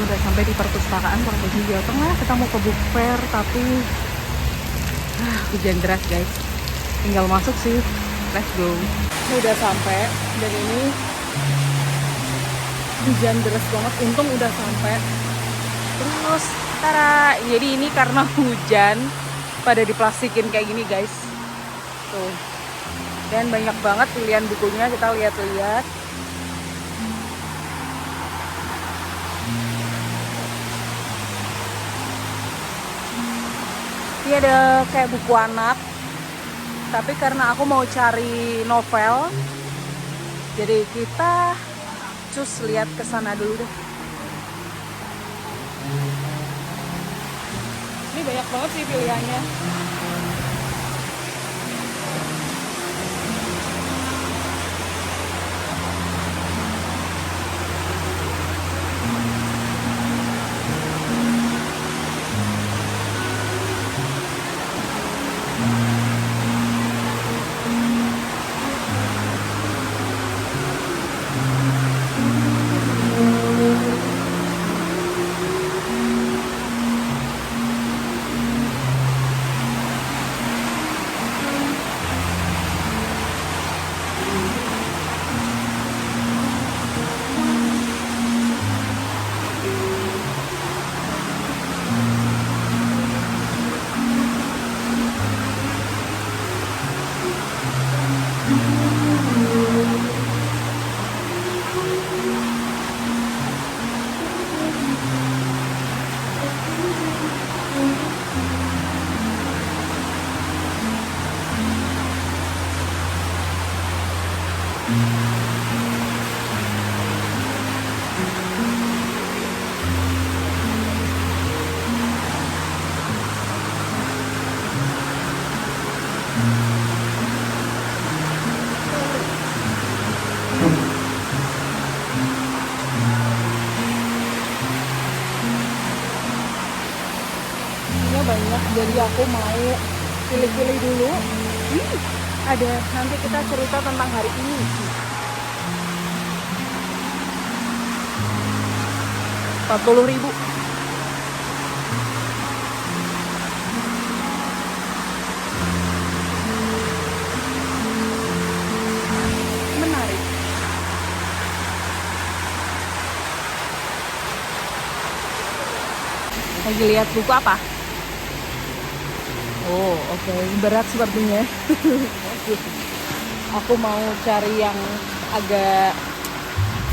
udah sampai di perpustakaan Provinsi Jawa Tengah. Kita mau ke book fair tapi hujan deras guys. Tinggal masuk sih. Let's go. Ini udah sampai dan ini hujan deras banget. Untung udah sampai. Terus, tara. Jadi ini karena hujan pada diplastikin kayak gini guys. Tuh. Dan banyak banget pilihan bukunya. Kita lihat-lihat. Ini ada kayak buku anak, tapi karena aku mau cari novel, jadi kita cus lihat ke sana dulu deh. Ini banyak banget sih pilihannya. Banyak, jadi aku mau pilih-pilih dulu. Ada, nanti kita cerita tentang hari ini. Rp40.000. Menarik. Lagi lihat buku apa? Oh, oke. Berat sepertinya. Aku mau cari yang agak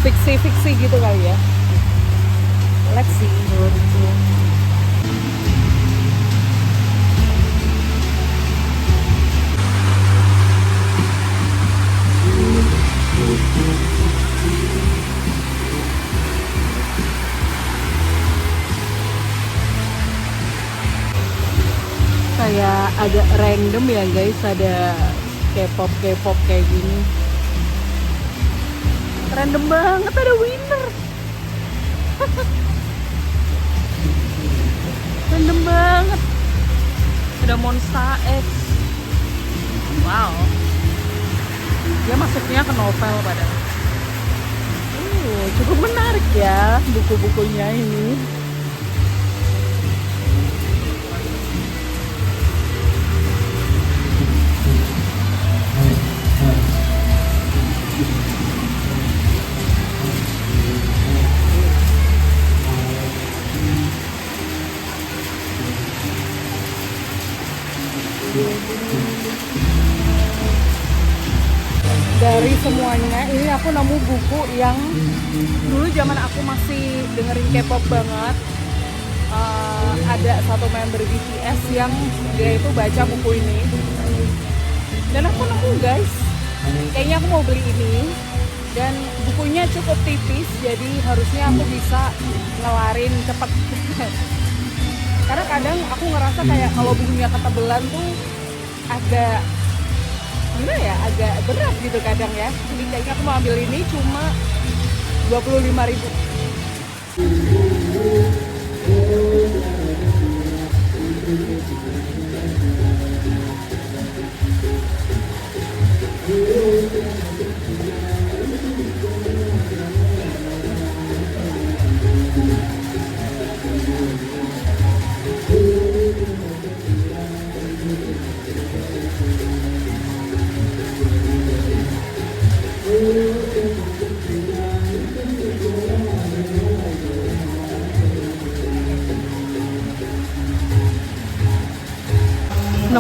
fiksi-fiksi gitu kali ya. Let's see. Kayak agak random ya guys, ada K-pop kayak gini. Random banget, ada winner. Random banget. Ada Monsta X. Wow. Dia masuknya ke novel padahal. Cukup menarik ya buku-bukunya ini. Dari semuanya ini aku nemu buku yang dulu zaman aku masih dengerin K-pop banget. Ada satu member BTS yang dia itu baca buku ini dan aku nemu guys, kayaknya aku mau beli ini. Dan bukunya cukup tipis, jadi harusnya aku bisa ngelarin cepet. Karena kadang aku ngerasa kayak kalau bukunya ketebelan tuh agak gimana ya, agak berat gitu kadang ya. Jadi kayaknya aku mau ambil ini cuma 25.000.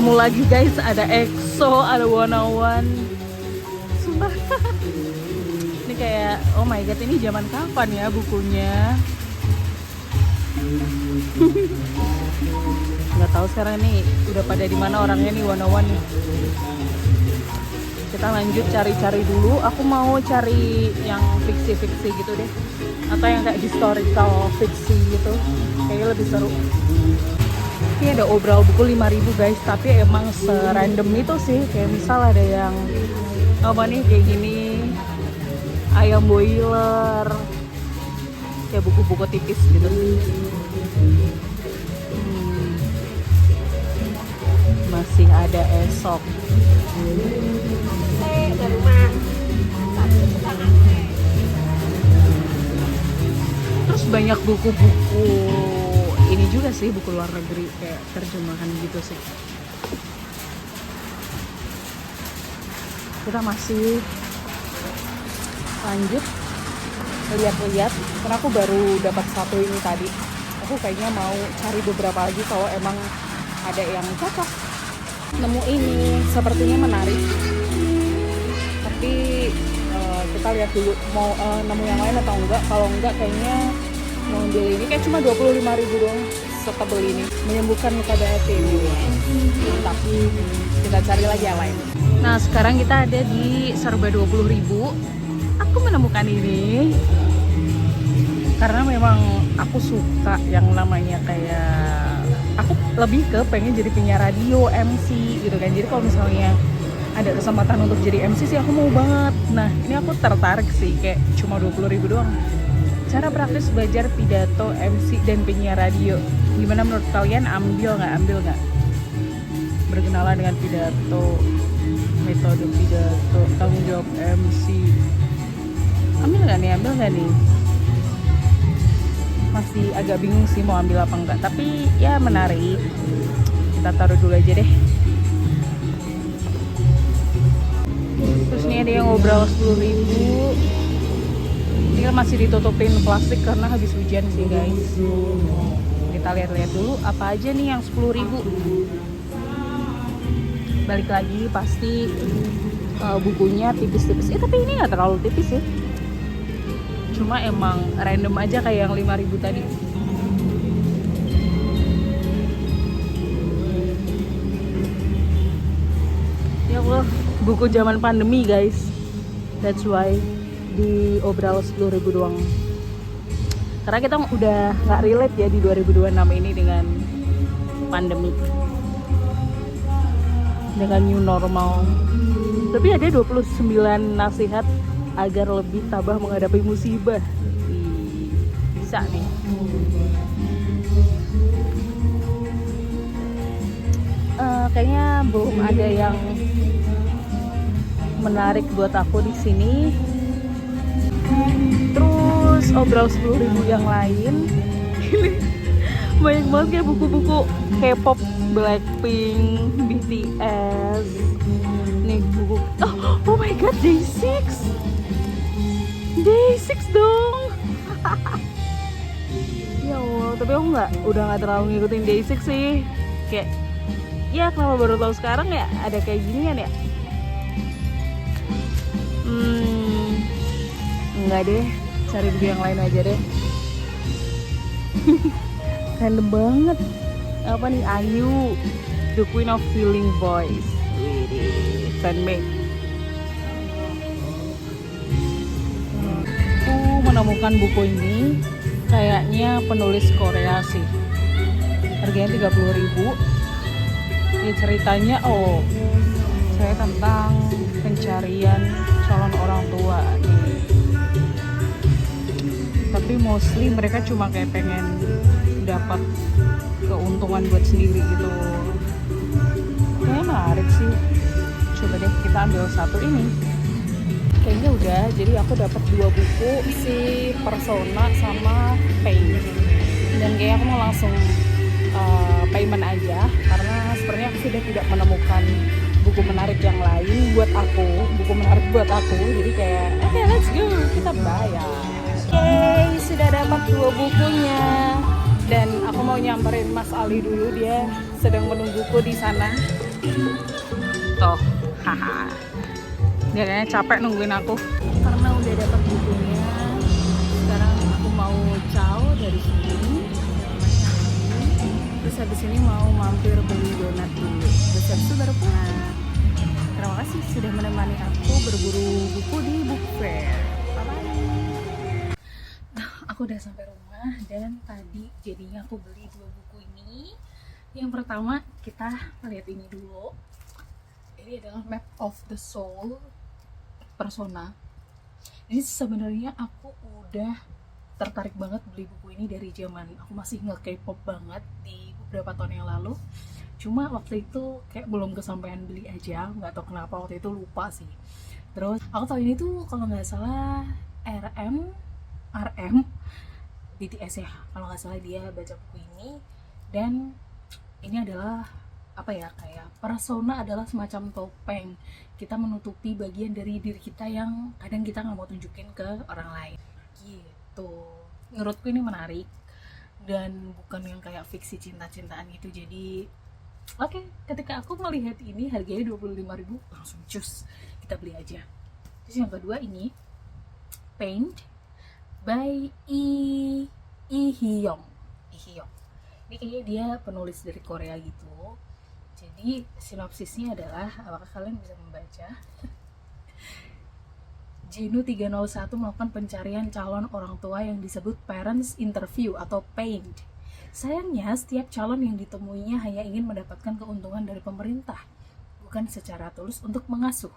ketemu lagi guys, ada EXO, ada 101. Sumpah. Ini kayak oh my god, ini zaman kapan ya bukunya? Nggak tahu sekarang nih udah pada di mana orangnya nih 101 nih. Kita lanjut cari-cari dulu. Aku mau cari yang fiksi-fiksi gitu deh, atau yang kayak historical fiksi gitu, kayaknya lebih seru. Ini ada obral buku 5.000 guys, tapi emang serandom itu sih. Kayak misal ada yang apa nih kayak gini, ayam boiler, kayak buku-buku tipis gitu. Masih ada esok. Terus banyak buku-buku ini juga sih, buku luar negeri kayak terjemahan gitu sih. Kita masih lanjut lihat-lihat, karena aku baru dapat satu ini tadi. Aku kayaknya mau cari beberapa lagi kalau emang ada yang cocok. Nemu ini sepertinya menarik, tapi kita lihat dulu mau nemu yang lain atau enggak. Kalau enggak kayaknya mau ambil ini, kayak cuma 25.000 doang setebel ini, menyembuhkan luka batin. Mantap, kita cari lagi yang lain. Nah sekarang kita ada di serba 20.000. Aku menemukan ini karena memang aku suka yang namanya kayak, aku lebih ke pengen jadi penyiar radio, MC gitu kan. Jadi kalau misalnya ada kesempatan untuk jadi MC sih aku mau banget. Nah ini aku tertarik sih, kayak cuma 20.000 doang. Cara praktis belajar pidato, MC, dan penyiar radio. Gimana menurut kalian? Ambil nggak? Berkenalan dengan pidato, metode pidato, tanggung jawab MC. Ambil nggak nih? Masih agak bingung sih mau ambil apa enggak, tapi ya menarik. Kita taruh dulu aja deh. Terus ini ada yang ngobrol 10.000. Ini kan masih ditutupin plastik karena habis hujan sih guys. Kita lihat-lihat dulu apa aja nih yang 10.000. Balik lagi pasti bukunya tipis-tipis. Tapi ini nggak terlalu tipis sih. Cuma emang random aja kayak yang 5.000 tadi. Ya Allah, buku zaman pandemi guys. That's why di obral 10.000 doang. Karena kita udah nggak relate ya di 2026 ini dengan pandemi, dengan new normal. Tapi ada 29 nasihat agar lebih tabah menghadapi musibah. Bisa nih. Kayaknya belum ada yang menarik buat aku di sini. Terus obral 10.000 yang lain. Banyak banget kayak buku-buku K-pop, Blackpink, BTS. Nih buku. Oh my god, Day6 dong. Ya Allah, tapi aku udah nggak terlalu ngikutin Day6 sih. Kayak ya kenapa baru tahu sekarang ya ada kayak gini kan ya. Enggak deh, cari buku yang lain aja deh. Random banget. Apa nih, Ayu, The Queen of Feeling Voice. Fanmade. Menemukan buku ini, kayaknya penulis Korea sih. Harganya 30.000. Ini ceritanya saya tentang pencarian calon orang tua nih. Tapi mostly mereka cuma kayak pengen dapat keuntungan buat sendiri gitu. Kayaknya menarik sih. Coba deh kita ambil satu ini. Kayaknya udah, jadi aku dapat 2 buku, si Persona sama Pain. Dan kayaknya aku mau langsung payment aja, karena sebenarnya aku sudah tidak menemukan buku menarik yang lain buat aku, jadi kayak oke, let's go, kita bayar. Oke, sudah dapat 2 bukunya, dan aku mau nyamperin Mas Ali dulu, dia sedang menungguku di sana. Tuh, haha. Dia kayaknya capek nungguin aku. Karena udah dapat bukunya, sekarang aku mau ciao dari sini. Terus habis ini mau mampir beli donat dulu. Terus habis itu baru pulang. Terima kasih sudah menemani aku berburu buku di book fair. Bye-bye. Nah, aku udah sampai rumah dan tadi jadinya aku beli 2 buku ini. Yang pertama kita lihat ini dulu. Ini adalah Map of the Soul Persona. Ini sebenarnya aku udah tertarik banget beli buku ini dari zaman aku masih nge-K-pop banget di beberapa tahun yang lalu. Cuma waktu itu kayak belum kesampaian beli aja, nggak tahu kenapa waktu itu lupa sih. Terus aku tahu ini tuh kalau nggak salah RM BTS ya, kalau nggak salah dia baca buku ini. Dan ini adalah apa ya, kayak persona adalah semacam topeng, kita menutupi bagian dari diri kita yang kadang kita nggak mau tunjukin ke orang lain gitu. Menurutku ini menarik dan bukan yang kayak fiksi cinta-cintaan gitu. Jadi oke, ketika aku melihat ini harganya 25.000, langsung cus, kita beli aja. Terus yang kedua ini Paint by Lee Hyung. Ini kayaknya dia penulis dari Korea gitu. Jadi sinopsisnya adalah, apakah kalian bisa membaca? Jenu 301 melakukan pencarian calon orang tua yang disebut parents interview atau PAINT. Sayangnya setiap calon yang ditemuinya hanya ingin mendapatkan keuntungan dari pemerintah, bukan secara tulus untuk mengasuh.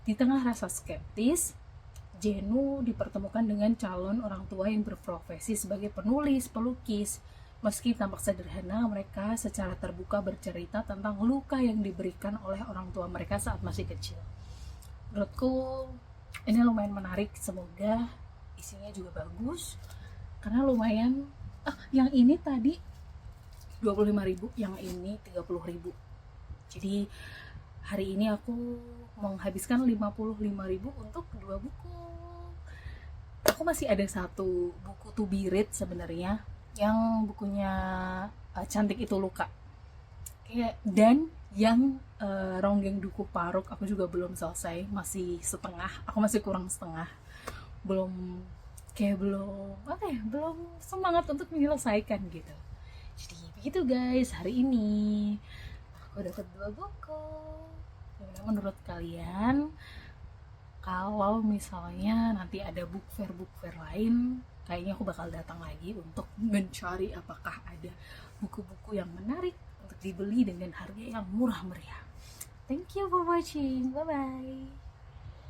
Di tengah rasa skeptis, Jenu dipertemukan dengan calon orang tua yang berprofesi sebagai penulis, pelukis. Meski tampak sederhana, mereka secara terbuka bercerita tentang luka yang diberikan oleh orang tua mereka saat masih kecil. Menurutku ini lumayan menarik, semoga isinya juga bagus. Karena lumayan, yang ini tadi 25.000, yang ini 30.000. Jadi hari ini aku menghabiskan 55.000 untuk 2 buku. Aku masih ada 1 buku to be read sebenarnya, yang bukunya Cantik Itu Luka. Dan yang Ronggeng Duku Paruk aku juga belum selesai, masih setengah. Aku masih kurang setengah. Belum semangat untuk menyelesaikan gitu. Jadi begitu guys, hari ini aku dapat 2 buku. Gimana menurut kalian? Kalau misalnya nanti ada book fair lain, kayaknya aku bakal datang lagi untuk mencari apakah ada buku-buku yang menarik untuk dibeli dengan harga yang murah meriah. Thank you for watching. Bye bye.